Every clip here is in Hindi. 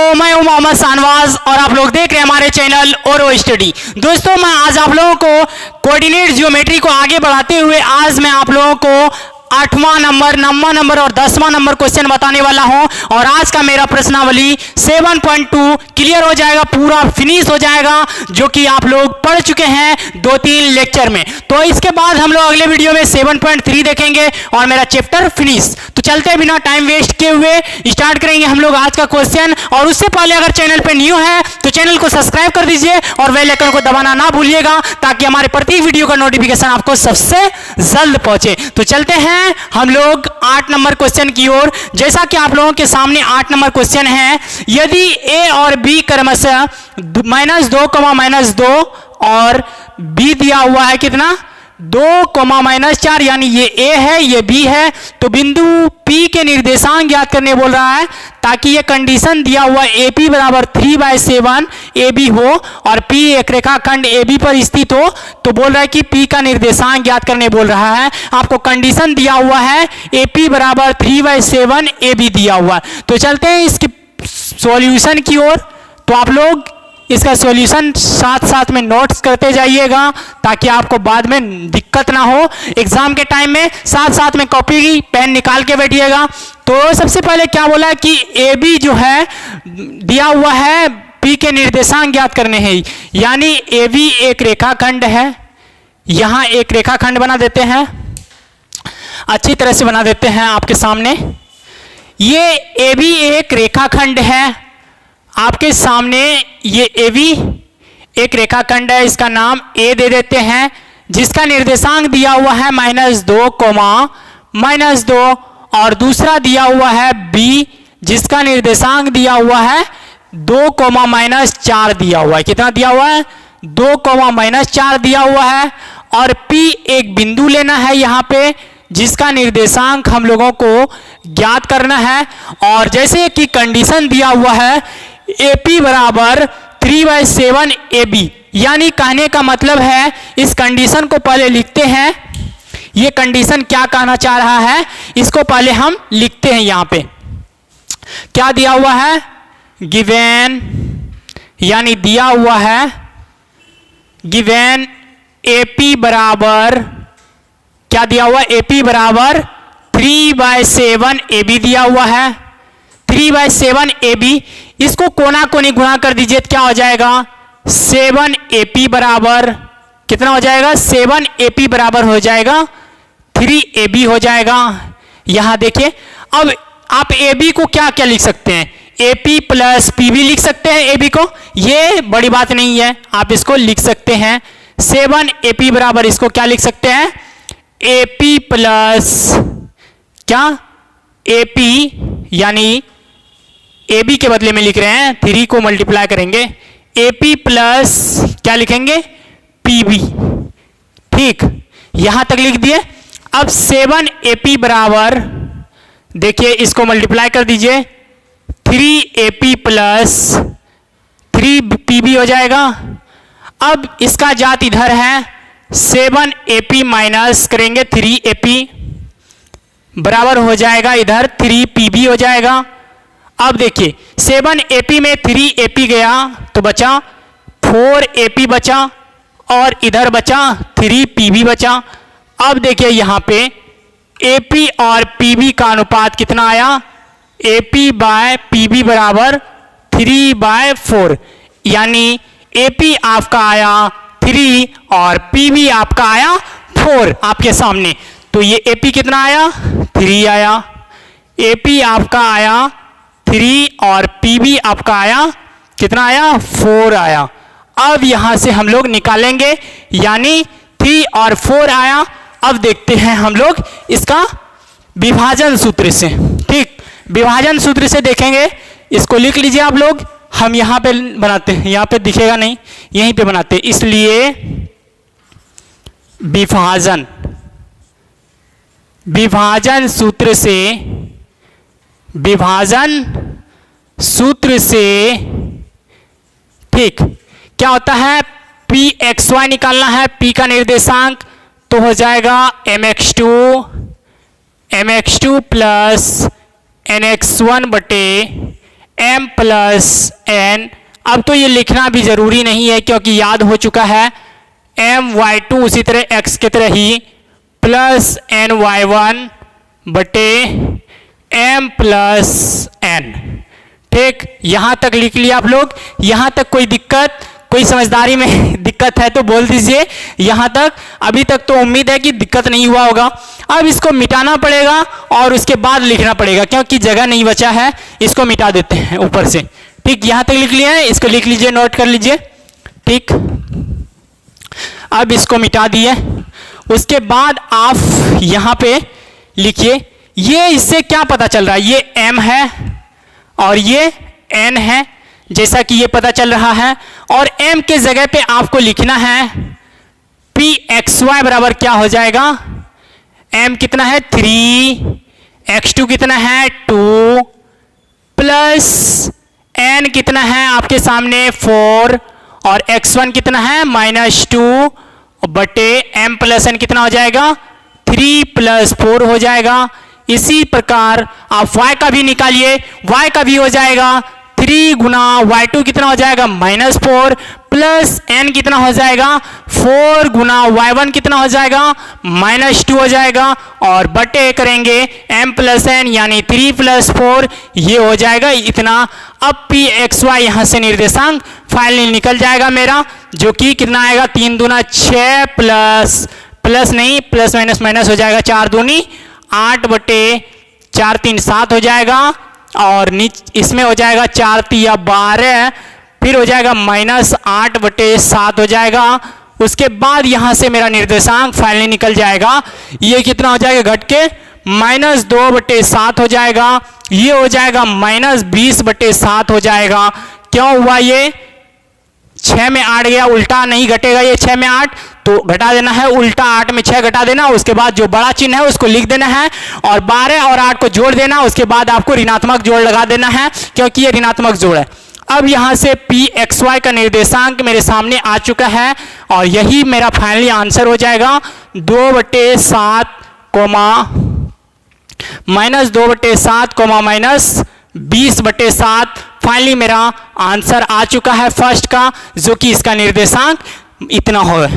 दोस्तों, मैं हूं मोहम्मद शाहनवाज और आप लोग देख रहे हैं हमारे चैनल ओरो स्टडी। दोस्तों, मैं आज आप लोगों को कोऑर्डिनेट ज्योमेट्री को आगे बढ़ाते हुए आज मैं आप लोगों को 8वां नंबर, 9वां नंबर और 10वां नंबर क्वेश्चन बताने वाला हूं। और आज का मेरा प्रश्नावली 7.2 क्लियर हो जाएगा, पूरा फिनिश हो जाएगा, जो कि आप लोग पढ़ चुके हैं 2-3 लेक्चर में। तो इसके बाद हम लोग अगले वीडियो में 7.3 देखेंगे और मेरा चैप्टर फिनिश। तो चलते बिना टाइम वेस्ट किए हुए स्टार्ट करेंगे हम लोग आज का क्वेश्चन। और उससे पहले अगर चैनल पे न्यू है तो चैनल को सब्सक्राइब कर दीजिए और बेल आइकन को दबाना ना भूलिएगा, ताकि हमारे प्रत्येक वीडियो का नोटिफिकेशन आपको सबसे जल्द पहुंचे। तो चलते हैं हम लोग 8 नंबर क्वेश्चन की ओर। जैसा कि आप लोगों के सामने 8 नंबर क्वेश्चन है, यदि ए और बी क्रमशः -2, और बी दिया हुआ है कितना 2, -4, यानी ये ए है ये बी है, तो बिंदु P के निर्देशांक ज्ञात करने बोल रहा है, ताकि ये कंडीशन दिया हुआ AP बराबर 3/7 AB हो और P एक रेखाखंड AB पर स्थित हो। तो बोल रहा है कि P का निर्देशांक ज्ञात करने बोल रहा है। आपको कंडीशन दिया हुआ है AP बराबर 3/7 AB दिया हुआ। तो चलते हैं इसकी सॉल्यूशन की ओर। तो आप लोग इसका सॉल्यूशन साथ साथ में नोट्स करते जाइएगा, ताकि आपको बाद में दिक्कत ना हो एग्जाम के टाइम में। साथ साथ में कॉपी पेन निकाल के बैठिएगा। तो सबसे पहले क्या बोला कि ए बी जो है दिया हुआ है, पी के निर्देशांक ज्ञात करने हैं, यानी ए बी एक रेखाखंड है। यहां एक रेखाखंड बना देते हैं, अच्छी तरह से बना देते हैं आपके सामने। ये ए बी एक रेखाखंड है आपके सामने। ये ए बी एक रेखाखंड है, इसका नाम ए दे देते हैं, जिसका निर्देशांक दिया हुआ है -2, और दूसरा दिया हुआ है बी, जिसका निर्देशांक दिया हुआ है 2, -4 दिया हुआ है। कितना दिया हुआ है 2, -4 दिया हुआ है। और पी एक बिंदु लेना है यहां पे, जिसका निर्देशांक हम लोगों को ज्ञात करना है। और जैसे कि कंडीशन दिया हुआ है AP बराबर 3/7 AB, यानी कहने का मतलब है, इस कंडीशन को पहले लिखते हैं। ये कंडीशन क्या कहना चाह रहा है, इसको पहले हम लिखते हैं। यहां पे क्या दिया हुआ है, गिवेन, यानी दिया हुआ है गिवेन AP बराबर क्या दिया हुआ, AP बराबर 3/7 AB दिया हुआ है। 3/7 AB, इसको कोना कोनी गुणा कर दीजिए तो क्या हो जाएगा 7 AP बराबर कितना हो जाएगा 7 AP बराबर हो जाएगा 3 AB हो जाएगा। यहां देखिए, अब आप AB को क्या क्या लिख सकते हैं, AP प्लस PB लिख सकते हैं। AB को, ये बड़ी बात नहीं है, आप इसको लिख सकते हैं। 7 AP बराबर इसको क्या लिख सकते हैं, AP प्लस क्या AP, यानी AB के बदले में लिख रहे हैं 3 को मल्टीप्लाई करेंगे, AP प्लस क्या लिखेंगे PB। ठीक, यहां तक लिख दिए। अब 7 AP बराबर देखिए, इसको मल्टीप्लाई कर दीजिए, 3 AP प्लस 3 PB हो जाएगा। अब इसका जात इधर है, 7 AP माइनस करेंगे 3 AP बराबर हो जाएगा इधर 3 PB हो जाएगा। अब देखिए 7 AP में 3 AP गया तो बचा 4 AP बचा, और इधर बचा 3 PB बचा। अब देखिए यहां पे AP और PB का अनुपात कितना आया, AP/PB बराबर 3/4, यानी AP आपका आया 3 और PB आपका आया 4 आपके सामने। तो ये AP कितना आया 3 आया, AP आपका आया 3 और PB आपका आया कितना आया 4 आया। अब यहां से हम लोग निकालेंगे, यानी 3 और 4 आया। अब देखते हैं हम लोग इसका विभाजन सूत्र से। ठीक, विभाजन सूत्र से देखेंगे, इसको लिख लीजिए आप लोग। हम यहां पे बनाते हैं, यहां पे दिखेगा नहीं, यहीं पे बनाते हैं, इसलिए विभाजन सूत्र से ठीक क्या होता है, PXY निकालना है, P का निर्देशांक, तो हो जाएगा mx2 प्लस nx1 बटे m प्लस n। अब तो ये लिखना भी जरूरी नहीं है क्योंकि याद हो चुका है। my2 उसी तरह x की तरह ही प्लस ny1 बटे m प्लस n। ठीक, यहां तक लिख लिया आप लोग। यहां तक कोई दिक्कत, कोई समझदारी में दिक्कत है तो बोल दीजिए। यहां तक अभी तक तो उम्मीद है कि दिक्कत नहीं हुआ होगा। अब इसको मिटाना पड़ेगा और उसके बाद लिखना पड़ेगा क्योंकि जगह नहीं बचा है। इसको मिटा देते हैं ऊपर से। ठीक, यहां तक लिख लिया है, इसको लिख लीजिए, नोट कर लीजिए। ठीक, अब इसको मिटा दिए। उसके बाद आप यहां पे लिखिए, ये इससे क्या पता चल रहा है, ये m है और ये n है, जैसा कि ये पता चल रहा है। और m के जगह पे आपको लिखना है pxy बराबर क्या हो जाएगा, m कितना है 3, x2 कितना है 2, प्लस n कितना है आपके सामने 4 और x1 कितना है -2 बटे m प्लस n कितना हो जाएगा 3 प्लस 4 हो जाएगा। इसी प्रकार आप y का भी निकालिए, y का भी हो जाएगा 3 गुना y2 कितना हो जाएगा -4 प्लस n कितना हो जाएगा 4 गुना y1 कितना हो जाएगा -2 हो जाएगा और बटे करेंगे m प्लस n यानी 3 प्लस 4, ये हो जाएगा इतना। अब pxy यहां से निर्देशांक फाइनली निकल जाएगा मेरा, जो कि कितना आएगा 3 दूना 6 प्लस नहीं प्लस माइनस माइनस हो जाएगा 4 दूनी 8 बटे 4 3 7 हो जाएगा और इसमें हो जाएगा 4 3 12, फिर हो जाएगा -8 बटे 7 हो जाएगा। उसके बाद यहां से मेरा निर्देशांक फाइनली निकल जाएगा, ये कितना हो जाएगा घट के -2 बटे 7 हो जाएगा। ये हो जाएगा -20 बटे 7 हो जाएगा। क्यों हुआ ये, 6 में 8 गया, उल्टा नहीं घटेगा ये 6 में 8 तो घटा देना है, उल्टा 8 में 6 घटा देना। उसके बाद जो बड़ा चिन्ह है उसको लिख देना है और 12 और 8 को जोड़ देना। उसके बाद आपको ऋणात्मक जोड़ लगा देना है क्योंकि ये ऋणात्मक जोड़ है। अब यहां से pxy का निर्देशांक मेरे सामने आ चुका है और यही मेरा फाइनली आंसर हो जाएगा 2 बटे 7 -2 बटे 7 -20 बटे 7। फाइनली मेरा आंसर आ चुका है फर्स्ट का, जो कि इसका निर्देशांक इतना हो,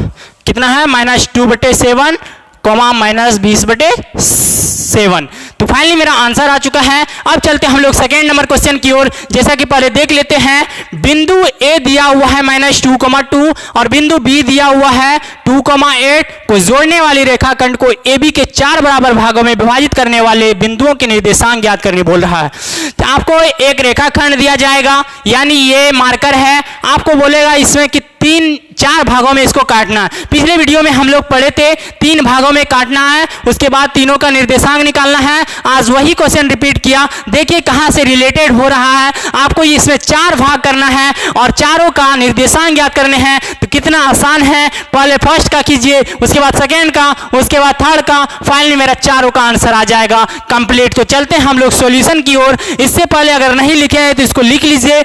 कितना है -2 बटे 7 -20 बटे 7। तो फाइनली मेरा आंसर आ चुका है। अब चलते हम लोग सेकेंड नंबर क्वेश्चन की ओर। जैसा कि पहले देख लेते हैं, बिंदु A दिया हुआ है -2, और बिंदु B दिया हुआ है 2,8 को जोड़ने वाली रेखाखंड को AB के 4 बराबर भागों में विभाजित करने वाले बिंदुओं के निर्देशांक ज्ञात करने बोल रहा है। तो आपको एक रेखाखंड दिया जाएगा, यानी ये मार्कर है, आपको बोलेगा इसमें कि 3-4 भागों में इसको काटना है। पिछले वीडियो में हम लोग पढ़े थे 3 भागों में काटना है, उसके बाद तीनों का निर्देशांक निकालना है। आज वही क्वेश्चन रिपीट किया, देखिए कहां से रिलेटेड हो रहा है। आपको इसमें 4 भाग करना है और चारों का निर्देशांक ज्ञात करने हैं। तो कितना आसान है, पहले फर्स्ट का कीजिए, उसके बाद सेकेंड का, उसके बाद थर्ड का, फाइनली मेरा चारों का आंसर आ जाएगा कंप्लीट। तो चलते हैं हम लोग सॉल्यूशन की ओर। इससे पहले अगर नहीं लिखे हैं तो इसको लिख लीजिए,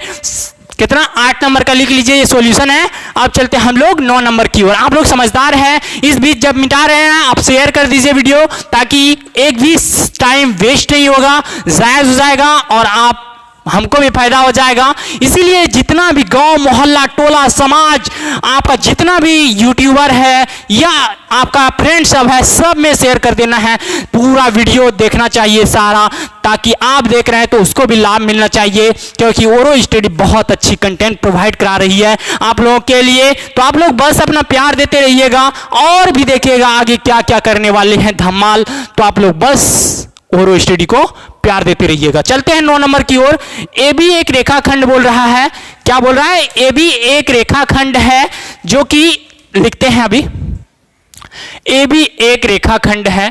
कितना 8 नंबर का लिख लीजिए, ये सॉल्यूशन है। अब चलते हैं हम लोग 9 नंबर की ओर। आप लोग समझदार हैं, इस बीच जब मिटा रहे हैं आप शेयर कर दीजिए वीडियो, ताकि एक भी टाइम वेस्ट नहीं होगा, जायज हो जाएगा और आप हमको भी फायदा हो जाएगा। इसीलिए जितना भी गांव मोहल्ला टोला समाज, आपका जितना भी यूट्यूबर है या आपका फ्रेंड सब है, सब में शेयर कर देना है। पूरा वीडियो देखना चाहिए सारा, ताकि आप देख रहे हैं तो उसको भी लाभ मिलना चाहिए, क्योंकि ओरो स्टडी बहुत अच्छी कंटेंट प्रोवाइड करा रही है आप लोगों के लिए। तो आप लोग बस अपना प्यार देते रहिएगा और भी देखिएगा आगे क्या क्या करने वाले हैं धमाल। तो आप लोग बस ओरो स्टडी को प्यार देते रहिएगा। चलते हैं 9 नंबर की ओर। ए बी एक रेखाखंड बोल रहा है, क्या बोल रहा है, ए बी एक रेखाखंड है, जो कि लिखते हैं अभी, ए बी एक रेखाखंड है।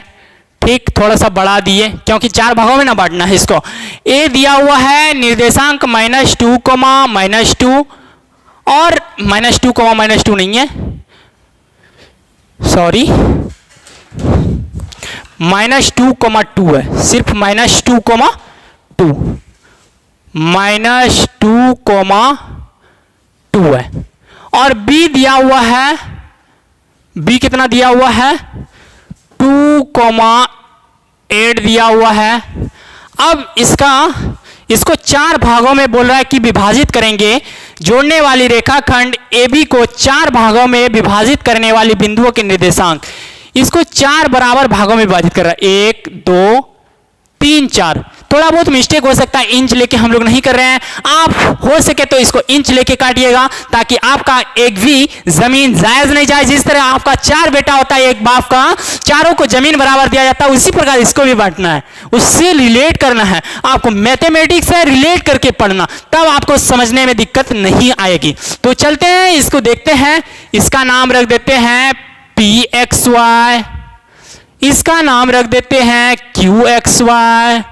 ठीक, थोड़ा सा बढ़ा दिए क्योंकि 4 भागों में ना बांटना है इसको। ए दिया हुआ है निर्देशांक -2, -2 और -2, -2 नहीं है, सॉरी, -2, है, सिर्फ -2, -2 है। और बी दिया हुआ है, बी कितना दिया हुआ है 2,8 दिया हुआ है। अब इसका इसको 4 भागों में बोल रहा है कि विभाजित करेंगे। जोड़ने वाली रेखाखंड AB को 4 भागों में विभाजित करने वाली बिंदुओं के निर्देशांक, इसको 4 बराबर भागों में विभाजित कर रहा है। 1 2 3 4। थोड़ा बहुत मिस्टेक हो सकता है, इंच लेके हम लोग नहीं कर रहे हैं। आप हो सके तो इसको इंच लेके काटिएगा ताकि आपका एक भी जमीन जायज नहीं जाए। जिस तरह आपका 4 बेटा होता है एक बाप का, चारों को जमीन बराबर दिया जाता है, उसी प्रकार इसको भी बांटना है, उससे रिलेट करना है। आपको मैथमेटिक्स से रिलेट करके पढ़ना, तब आपको समझने में दिक्कत नहीं आएगी। तो चलते हैं, इसको देखते हैं। इसका नाम रख देते हैं PXY, इसका नाम रख देते हैं QXY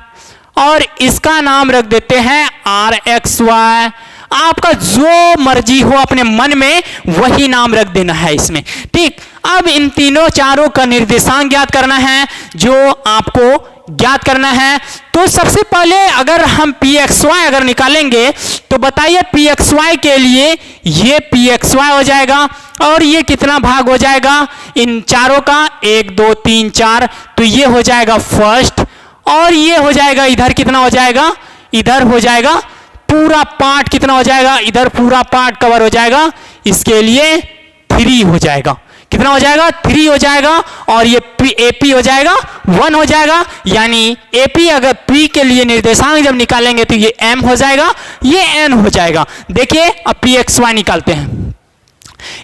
और इसका नाम रख देते हैं RXY। आपका जो मर्जी हो अपने मन में वही नाम रख देना है इसमें, ठीक। अब इन तीनों चारों का निर्देशांक ज्ञात करना है, जो आपको ज्ञात करना है। तो सबसे पहले अगर हम PXY अगर निकालेंगे तो बताइए PXY के लिए ये PXY हो जाएगा और ये कितना भाग हो जाएगा इन चारों का, 1 2 3 4। तो ये हो जाएगा फर्स्ट और ये हो जाएगा इधर कितना हो जाएगा, इधर हो जाएगा पूरा पार्ट कितना हो जाएगा, इधर पूरा पार्ट कवर हो जाएगा। इसके लिए 3 हो जाएगा, कितना हो जाएगा 3 हो जाएगा। और ये AP हो जाएगा 1 हो जाएगा। यानी AP अगर P के लिए निर्देशांक जब निकालेंगे तो ये M हो जाएगा, ये N हो जाएगा। देखिए अब PXY निकालते हैं।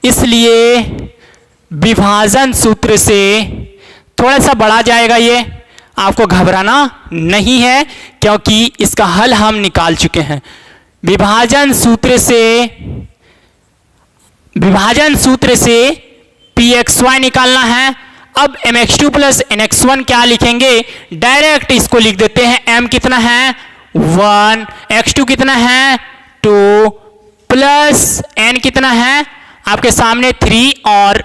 इसलिए विभाजन सूत्र से थोड़ा सा बढ़ा जाएगा, ये आपको घबराना नहीं है क्योंकि इसका हल हम निकाल चुके हैं। विभाजन सूत्र से PXY निकालना है। अब MX2 प्लस NX1 क्या लिखेंगे, डायरेक्ट इसको लिख देते हैं। M कितना है 1, X2 कितना है 2 प्लस N कितना है आपके सामने 3 और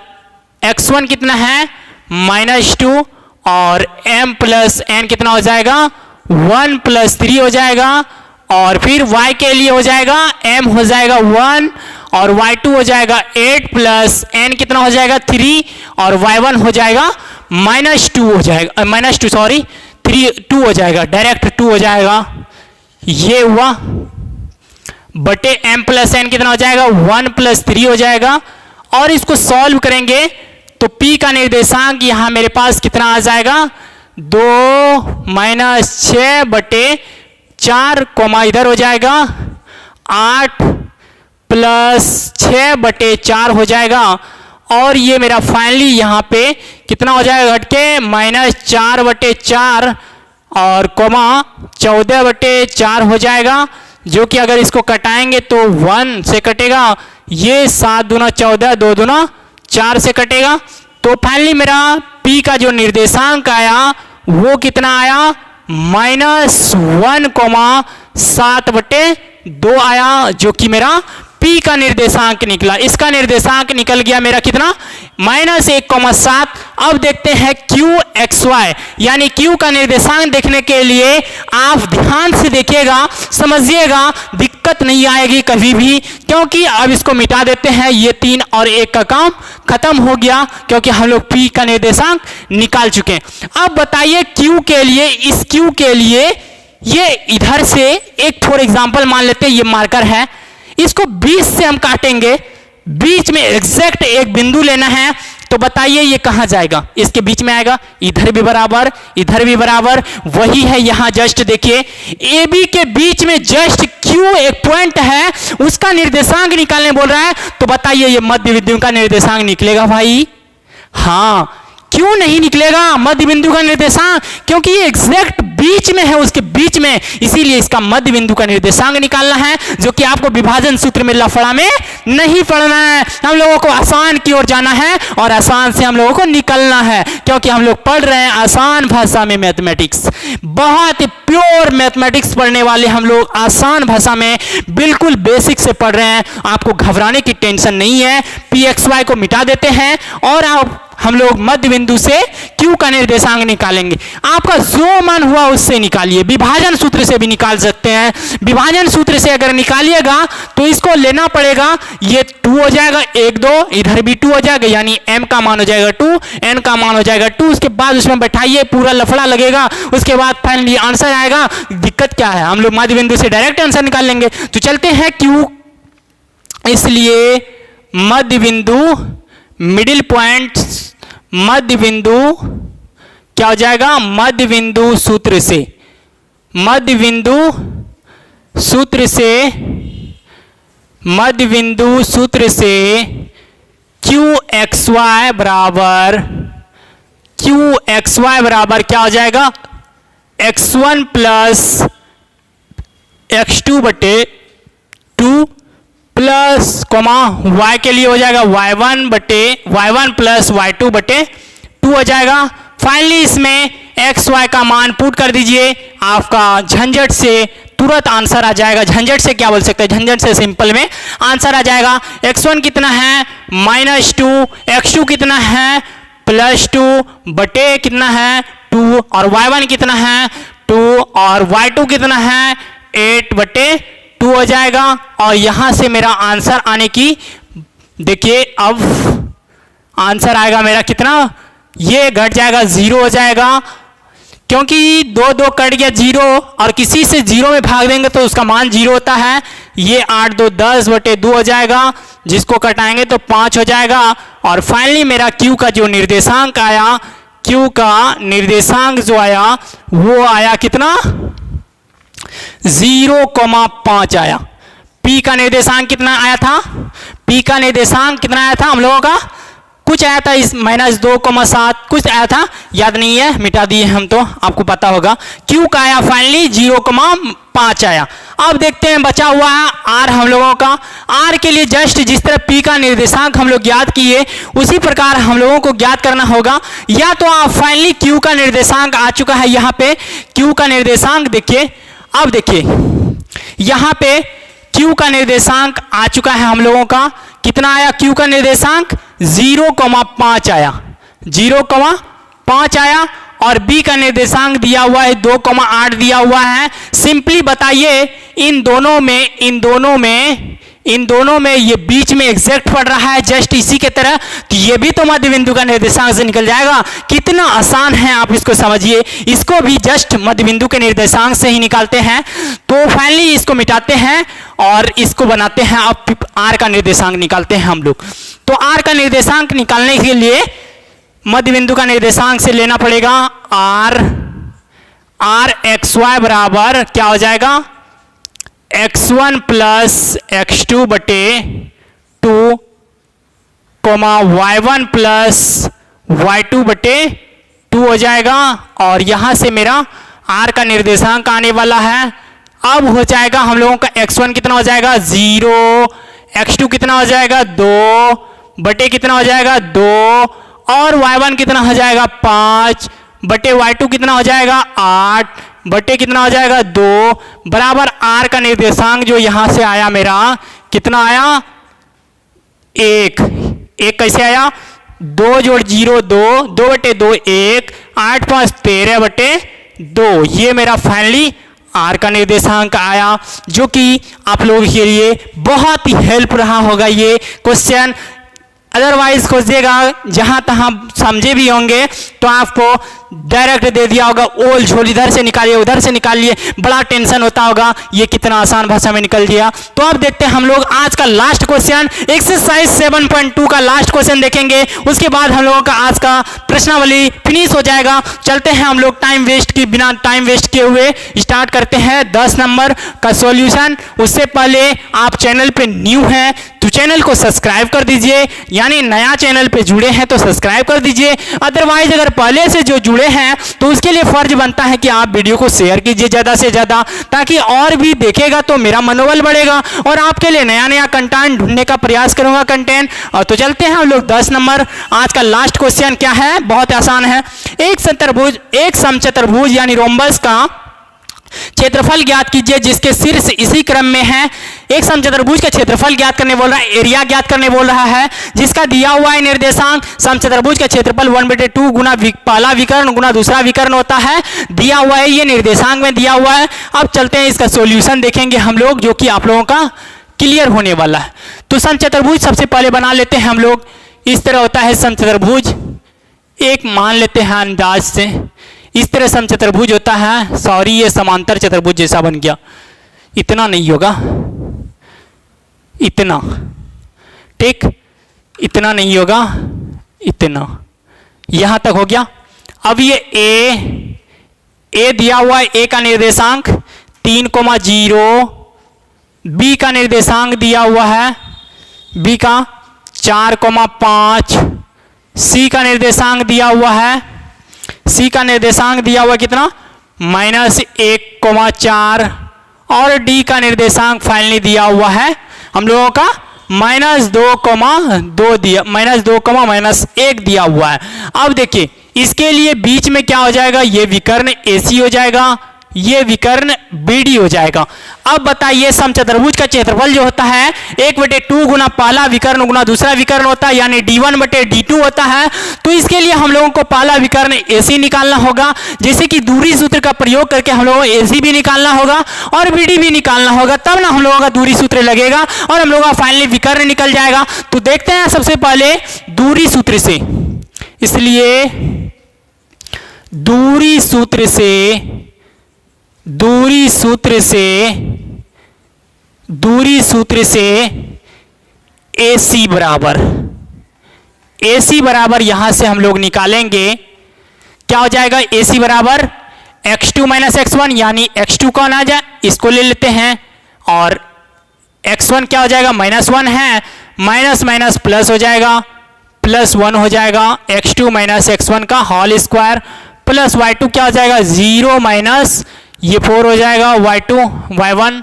X1 कितना है -2 और M प्लस N कितना हो जाएगा 1 प्लस 3 हो जाएगा। और फिर Y के लिए हो जाएगा M हो जाएगा 1 और Y2 हो जाएगा 8 प्लस N कितना हो जाएगा 3 और Y1 हो जाएगा -2 हो जाएगा, -2 सॉरी 2 हो जाएगा, डायरेक्ट 2 हो जाएगा। ये हुआ बटे M प्लस N कितना हो जाएगा 1 प्लस 3 हो जाएगा। और इसको सॉल्व करेंगे तो P का निर्देशांक यहां मेरे पास कितना आ जाएगा 2 - 6 बटे 4 कोमा इधर हो जाएगा 8 प्लस 6 बटे 4 हो जाएगा। और ये मेरा फाइनली यहाँ पे कितना हो जाएगा घट के -4 बटे 4 और कोमा 14 बटे 4 हो जाएगा, जो कि अगर इसको कटाएंगे तो 1 से कटेगा, ये 7 दूना 14 2 दूना 4 से कटेगा। तो फाइनली मेरा P का जो निर्देशांक आया वो कितना आया -1, 7 बटे 2 आया, जो कि मेरा P का निर्देशांक निकला। इसका निर्देशांक निकल गया मेरा कितना -1, 7। अब देखते हैं QXY, यानी Q का निर्देशांक देखने के लिए आप ध्यान से देखिएगा, समझिएगा, दिक्कत नहीं आएगी कभी भी, क्योंकि अब इसको मिटा देते हैं। ये 3 और 1 का काम खत्म हो गया क्योंकि हम लोग P का निर्देशांक निकाल चुके हैं। अब बताइए Q के लिए, इस Q के लिए ये इधर से एक फॉर एग्जाम्पल मान लेते हैं, ये मार्कर है, इसको 20 से हम काटेंगे, बीच में एग्जैक्ट एक बिंदु लेना है। तो बताइए ये कहां जाएगा, इसके बीच में आएगा, इधर भी बराबर इधर भी बराबर, वही है यहां जस्ट देखिए AB के बीच में जस्ट Q एक पॉइंट है, उसका निर्देशांक निकालने बोल रहा है। तो बताइए ये मध्य बिंदु का निर्देशांक निकलेगा भाई? हाँ, क्यों नहीं निकलेगा मध्य बिंदु का निर्देशांक, क्योंकि ये एग्जैक्ट बीच में है, उसके बीच में, इसीलिए इसका मध्य बिंदु का निर्देशांक निकालना है, जो कि आपको विभाजन सूत्र में लफड़ा में नहीं पढ़ना है। हम लोगों को आसान की ओर जाना है और आसान से हम लोगों को निकलना है, क्योंकि हम लोग पढ़ रहे हैं आसान भाषा में मैथमेटिक्स, बहुत ही प्योर मैथमेटिक्स पढ़ने वाले हम लोग आसान भाषा में बिल्कुल बेसिक से पढ़ रहे हैं। आपको घबराने की टेंशन नहीं है। PXY को मिटा देते हैं और आप हम लोग मध्य बिंदु से Q का निर्देशांक निकालेंगे। आपका जो मन हुआ उससे निकालिए, विभाजन सूत्र से भी निकाल सकते हैं। विभाजन सूत्र से अगर निकालिएगा तो इसको लेना पड़ेगा, ये 2 हो जाएगा 1 2, इधर भी 2 हो जाएगा, यानी m का मान हो जाएगा 2, n का मान हो जाएगा 2। उसके बाद उसमें बैठाइए, पूरा लफड़ा लगेगा, उसके बाद फाइनली आंसर आएगा। दिक्कत क्या है, हम लोग मध्य बिंदु से डायरेक्ट आंसर निकाल लेंगे। तो चलते हैं Q, इसलिए मध्य बिंदु मिडिल पॉइंट, मध्य बिंदु क्या हो जाएगा, मध्य बिंदु सूत्र से, मध्य बिंदु सूत्र से, मध्य बिंदु सूत्र से QXY बराबर, QXY बराबर क्या हो जाएगा, x1 प्लस x2 बटे 2 प्लस कोमा y के लिए हो जाएगा y1 बटे y1 प्लस y2 बटे 2 हो जाएगा। फाइनली इसमें x y का मान पुट कर दीजिए, आपका झंझट से तुरंत आंसर आ जाएगा। झंझट से क्या बोल सकते हैं, झंझट से सिंपल में आंसर आ जाएगा। x1 कितना है -2, x2 कितना है +2 बटे कितना है 2, और y1 कितना है 2, और y2 कितना है 8 बटे 2 हो जाएगा। और यहां से मेरा आंसर आने की, देखिए अब आंसर आएगा मेरा कितना, ये घट जाएगा 0 हो जाएगा, क्योंकि 2 2 कट गया 0, और किसी से 0 में भाग देंगे तो उसका मान 0 होता है। ये 8 2 10 बटे 2 हो जाएगा, जिसको कटाएंगे तो 5 हो जाएगा। और फाइनली मेरा Q का जो निर्देशांक आया, Q का निर्देशांक जो आया वो आया कितना, 0,5 आया। P का निर्देशांक कितना आया था, P का निर्देशांक कितना आया था हम लोगों का, कुछ आया था इस -2,7 कुछ आया था, याद नहीं है, मिटा दिए हम तो, आपको पता होगा। Q का आया फाइनली 0,5 आया। अब देखते हैं बचा हुआ है R हम लोगों का। R के लिए जस्ट जिस तरह P का निर्देशांक हम लोग ज्ञात किए उसी प्रकार हम लोगों को ज्ञात करना होगा। या तो आप फाइनली Q का निर्देशांक आ चुका है, यहाँ पे Q का निर्देशांक देखिए, अब देखिए यहाँ पे Q का निर्देशांक आ चुका है हम लोगों का, कितना आया Q का निर्देशांक 0,5 आया, 0,5 आया। और B का निर्देशांक दिया हुआ है 2,8 दिया हुआ है। सिंपली बताइए इन दोनों में ये बीच में एग्जैक्ट पड़ रहा है, जस्ट इसी के तरह, तो ये भी तो मध्य बिंदु का निर्देशांक से निकल जाएगा। कितना आसान है, आप इसको समझिए, इसको भी जस्ट मध्य बिंदु के निर्देशांक से ही निकालते हैं। तो फाइनली इसको मिटाते हैं और इसको बनाते हैं, अब R का निर्देशांक निकालते हैं हम लोग। तो R का निर्देशांक निकालने के लिए मध्य बिंदु का निर्देशांक से लेना पड़ेगा R x y बराबर क्या हो जाएगा, x1 प्लस x2 बटे 2, y1 प्लस y2 बटे 2 हो जाएगा। और यहां से मेरा R का निर्देशांक आने वाला है। अब हो जाएगा हम लोगों का x1 कितना हो जाएगा 0, x2 कितना हो जाएगा 2 बटे कितना हो जाएगा 2, और y1 कितना हो जाएगा 5 बटे y2 कितना हो जाएगा 8 बटे कितना हो जाएगा 2 बराबर R का निर्देशांक जो यहां से आया मेरा कितना आया 1 कैसे आया 2 जोड़ 0 2, 2 बटे 2 1, 8 5 13 बटे 2, ये मेरा फाइनली R का निर्देशांक आया, जो कि आप लोगों के लिए बहुत ही हेल्प रहा होगा ये क्वेश्चन। अदरवाइज खोजिएगा जहां तहां समझे भी होंगे तो आपको डायरेक्ट दे दिया होगा, ओल झोल इधर से निकालिए उधर से निकालिए, बड़ा टेंशन होता होगा। ये कितना आसान भाषा में निकल दिया। तो अब देखते हैं हम लोग आज का लास्ट क्वेश्चन, एक्सरसाइज 7.2 का लास्ट क्वेश्चन देखेंगे। उसके बाद हम लोगों का आज का प्रश्नावली फिनिश हो जाएगा। चलते हैं हम लोग बिना टाइम वेस्ट किए हुए स्टार्ट करते हैं 10 नंबर का सॉल्यूशन। उससे पहले आप चैनल पे न्यू हैं तो चैनल को सब्सक्राइब कर दीजिए, यानी नया चैनल पे जुड़े हैं तो सब्सक्राइब कर दीजिए। अदरवाइज अगर पहले से जो जुड़े हैं तो उसके लिए फर्ज बनता है कि आप वीडियो को शेयर कीजिए ज्यादा से ज्यादा, ताकि और भी देखेगा तो मेरा मनोबल बढ़ेगा और आपके लिए नया नया कंटेंट ढूंढने का प्रयास करूंगा कंटेंट। और तो चलते हैं हम लोग 10 नंबर। आज का लास्ट क्वेश्चन क्या है, बहुत आसान है। एक समचतुर्भुज यानी रोम्बस का क्षेत्रफल ज्ञात कीजिए जिसके शीर्ष इसी क्रम में है। एक समचतुर्भुज का क्षेत्रफल ज्ञात करने बोल रहा है, एरिया ज्ञात करने बोल रहा है, जिसका दिया हुआ है निर्देशांक। समचतुर्भुज का क्षेत्रफल 1/2 गुना पहला विकर्ण गुना दूसरा विकर्ण होता है, दिया हुआ है, ये निर्देशांक में दिया हुआ है। अब चलते हैं इसका सॉल्यूशन देखेंगे हम लोग, जो कि आप लोगों का क्लियर होने वाला है। तो समचतुर्भुज सबसे पहले बना लेते हैं हम लोग। इस तरह होता है समचतुर्भुज, एक मान लेते हैं अंदाज से, इस तरह समचतुर्भुज होता है। सॉरी, ये समांतर चतुर्भुज जैसा बन गया, इतना नहीं होगा, इतना, ठीक, इतना नहीं होगा, इतना, यहां तक हो गया। अब ये ए दिया हुआ है, ए का निर्देशांक 3,0, बी का निर्देशांक दिया हुआ है, बी का 4,5, सी का निर्देशांक दिया हुआ है, सी का निर्देशांक दिया हुआ कितना, -1,4, और डी का निर्देशांक फाइनली दिया हुआ है हम लोगों का -2,2 दिया, -1 दिया हुआ है। अब देखिए इसके लिए बीच में क्या हो जाएगा, ये विकर्ण AC हो जाएगा, ये विकर्ण BD हो जाएगा। अब बताइए समचतुर्भुज का क्षेत्रफल जो होता है 1/2 गुना पहला विकर्ण गुना दूसरा विकर्ण होता है, यानी D1/D2 होता है। तो इसके लिए हम लोगों को पहला विकर्ण AC निकालना होगा, जैसे कि दूरी सूत्र का प्रयोग करके हम लोगों को AC भी निकालना होगा और BD भी निकालना होगा, तब ना हम लोगों का दूरी सूत्र लगेगा और हम लोगों का फाइनली विकर्ण निकल जाएगा। तो देखते हैं सबसे पहले दूरी सूत्र से, इसलिए दूरी सूत्र से AC बराबर यहां से हम लोग निकालेंगे, क्या हो जाएगा, AC बराबर x2 - x1, यानी x2 कौन आ जाए, इसको ले लेते हैं, और x1 क्या हो जाएगा, -1 है, माइनस प्लस हो जाएगा, +1 हो जाएगा, x2 - x1 का होल स्क्वायर, प्लस y2 क्या हो जाएगा, 0 माइनस ये 4 हो जाएगा, y2 y1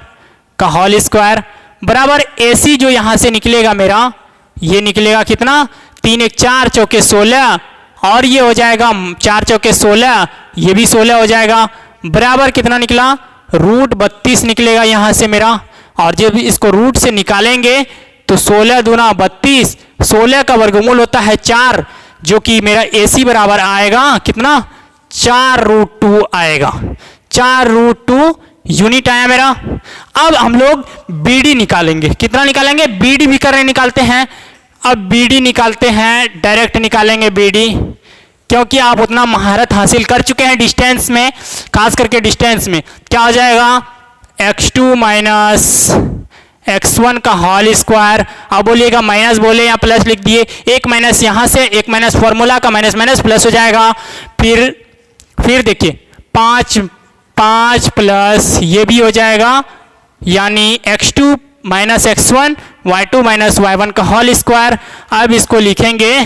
का होल स्क्वायर, बराबर AC जो यहां से निकलेगा मेरा, ये निकलेगा कितना, 3 1 4 चौके 16, और ये हो जाएगा 4 चौके 16, ये भी 16 हो जाएगा, बराबर कितना निकला, √32 निकलेगा यहां से मेरा। और जब इसको रूट से निकालेंगे तो 16 दूना 32, 16 का वर्गमूल होता है 4, जो कि मेरा AC बराबर आएगा कितना, 4√2 आएगा, 4√2 यूनिट आया मेरा। अब हम लोग BD निकालेंगे, कितना निकालेंगे, BD विकर्ण निकालते हैं। अब BD निकालते हैं, डायरेक्ट निकालेंगे BD, क्योंकि आप उतना महारत हासिल कर चुके हैं डिस्टेंस में, खास करके डिस्टेंस में। क्या हो जाएगा, x2 - x1 का होल स्क्वायर। अब बोलिएगा माइनस बोले या प्लस लिख दिए, एक माइनस यहां से, एक माइनस फॉर्मूला का माइनस माइनस प्लस हो जाएगा। फिर देखिए 5 प्लस ये भी हो जाएगा, यानी x2 - x1 y2 - y1 का होल स्क्वायर। अब इसको लिखेंगे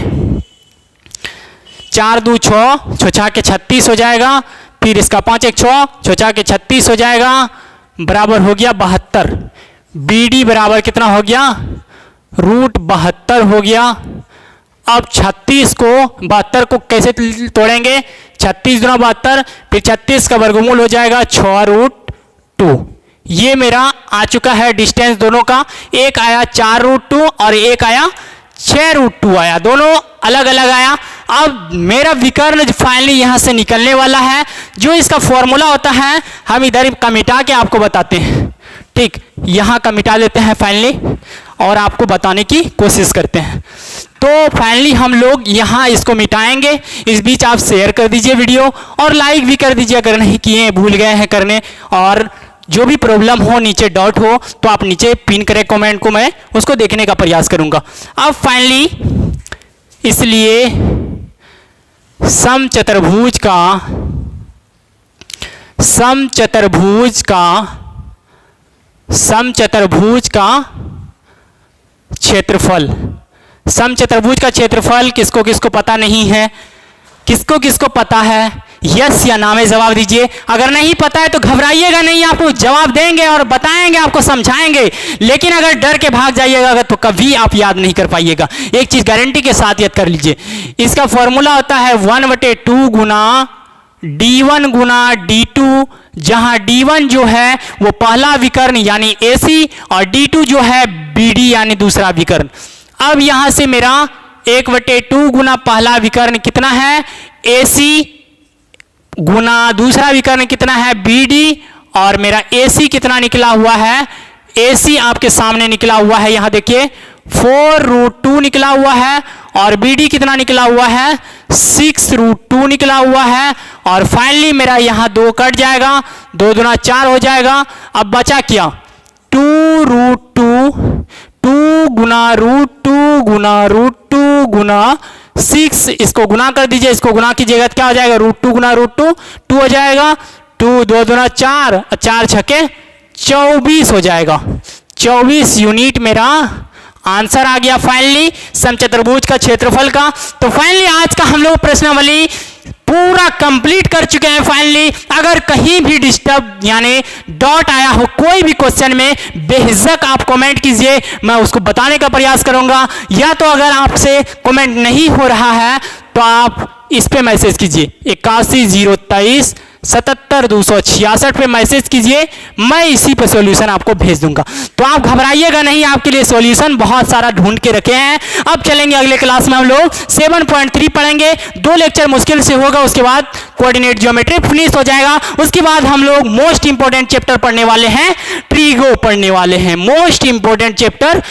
4 2 6, 6 के 36 हो जाएगा, फिर इसका 5 1 6, 6 के 36 हो जाएगा, बराबर हो गया 72। BD बराबर कितना हो गया, √72 हो गया। अब 72 को कैसे तोड़ेंगे, 36 दूना 72, फिर 36 का वर्गमूल हो जाएगा 6√2। ये मेरा आ चुका है डिस्टेंस दोनों का, एक आया 4√2 और एक आया 6√2 आया, दोनों अलग अलग आया। अब मेरा विकर्ण फाइनली यहां से निकलने वाला है, जो इसका फॉर्मूला होता है हम इधर का मिटा के आपको बताते हैं, ठीक, यहां का मिटा लेते हैं फाइनली और आपको बताने की कोशिश करते हैं। तो फाइनली हम लोग यहाँ इसको मिटाएंगे। इस बीच आप शेयर कर दीजिए वीडियो और लाइक भी कर दीजिए अगर नहीं किए, भूल गए हैं करने। और जो भी प्रॉब्लम हो, नीचे डाउट हो तो आप नीचे पिन करें कमेंट को, मैं उसको देखने का प्रयास करूंगा। अब फाइनली इसलिए समचतुर्भुज का क्षेत्रफल, समचतुर्भुज का क्षेत्रफल किसको किसको पता नहीं है, किसको किसको पता है, यस या ना में जवाब दीजिए। अगर नहीं पता है तो घबराइएगा नहीं, आपको जवाब देंगे और बताएंगे, आपको समझाएंगे। लेकिन अगर डर के भाग जाइएगा तो कभी आप याद नहीं कर पाइएगा। एक चीज गारंटी के साथ याद कर लीजिए, इसका फॉर्मूला होता है 1/2 गुना D1 गुना D2 जहां D1 जो है वो पहला विकर्ण यानी AC और D2 जो है BD यानी दूसरा विकर्ण। अब यहां से मेरा 1/2 गुना पहला विकर्ण कितना है AC गुना दूसरा विकर्ण कितना है BD, और मेरा AC कितना निकला हुआ है, AC आपके सामने निकला हुआ है, यहां देखिए 4√2 निकला हुआ है, और BD कितना निकला हुआ है 6√2 निकला हुआ है। और फाइनली मेरा यहां 2 कट जाएगा, 2 दूना 4 हो जाएगा। अब बचा क्या 2√2, 2 गुना √2 गुना √2 गुना 6, इसको गुना कर दीजिए, इसको गुना कीजिएगा तो क्या हो जाएगा √2 गुना √2 2 हो जाएगा, 2 2 दूना 4, 4 छके 24 हो जाएगा। 24 यूनिट मेरा आंसर आ गया फाइनली समचतुर्भुज का क्षेत्रफल का। तो फाइनली आज का हम लोग प्रश्नावली पूरा कंप्लीट कर चुके हैं। फाइनली अगर कहीं भी डिस्टर्ब यानी डॉट आया हो कोई भी क्वेश्चन में, बेहिचक आप कमेंट कीजिए, मैं उसको बताने का प्रयास करूंगा। या तो अगर आपसे कमेंट नहीं हो रहा है तो आप इस पे मैसेज कीजिए 81 023 77 266 पे मैसेज कीजिए, मैं इसी पे सॉल्यूशन आपको भेज दूंगा। तो आप घबराइएगा नहीं, आपके लिए सॉल्यूशन बहुत सारा ढूंढ के रखे हैं। अब चलेंगे अगले क्लास में हम लोग 7.3 पढ़ेंगे, 2 लेक्चर मुश्किल से होगा, उसके बाद कोऑर्डिनेट ज्योमेट्री फिनिश हो जाएगा। उसके बाद हम लोग मोस्ट इंपोर्टेंट चैप्टर पढ़ने वाले हैं, ट्रिगो पढ़ने वाले हैं। मोस्ट इंपोर्टेंट चैप्टर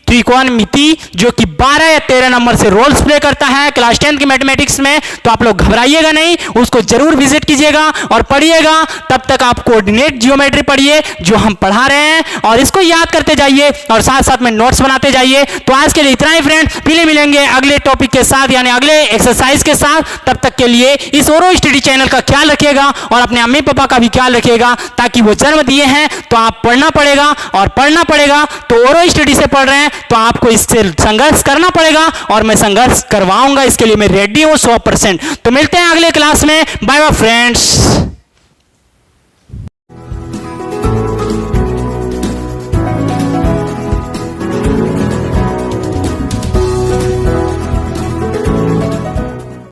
त्रिकोणमिति, जो कि 12 या 13 नंबर से रोल्स प्ले करता है क्लास 10 की मैथमेटिक्स में। तो आप लोग घबराइएगा नहीं, उसको जरूर विजिट कीजिएगा और पढ़िएगा। तब तक आप कोऑर्डिनेट ज्योमेट्री पढ़िए जो हम पढ़ा रहे हैं, और इसको याद करते जाइए और साथ साथ में नोट्स बनाते जाइए। तो आज के लिए इतना ही फ्रेंड, फिर मिलेंगे अगले टॉपिक के साथ यानी अगले एक्सरसाइज के साथ। तब तक के लिए इस ओरो स्टडी चैनल का ख्याल रखिएगा और अपने अम्मी पापा का भी ख्याल रखिएगा, ताकि वो जन्म दिए हैं तो आप पढ़ना पड़ेगा, और पढ़ना पड़ेगा तो ओरो स्टडी से पढ़ रहे हैं तो आपको इससे संघर्ष करना पड़ेगा, और मैं संघर्ष करवाऊंगा, इसके लिए मैं रेडी हूं 100%। तो मिलते हैं अगले क्लास में, बाय बाय फ्रेंड्स।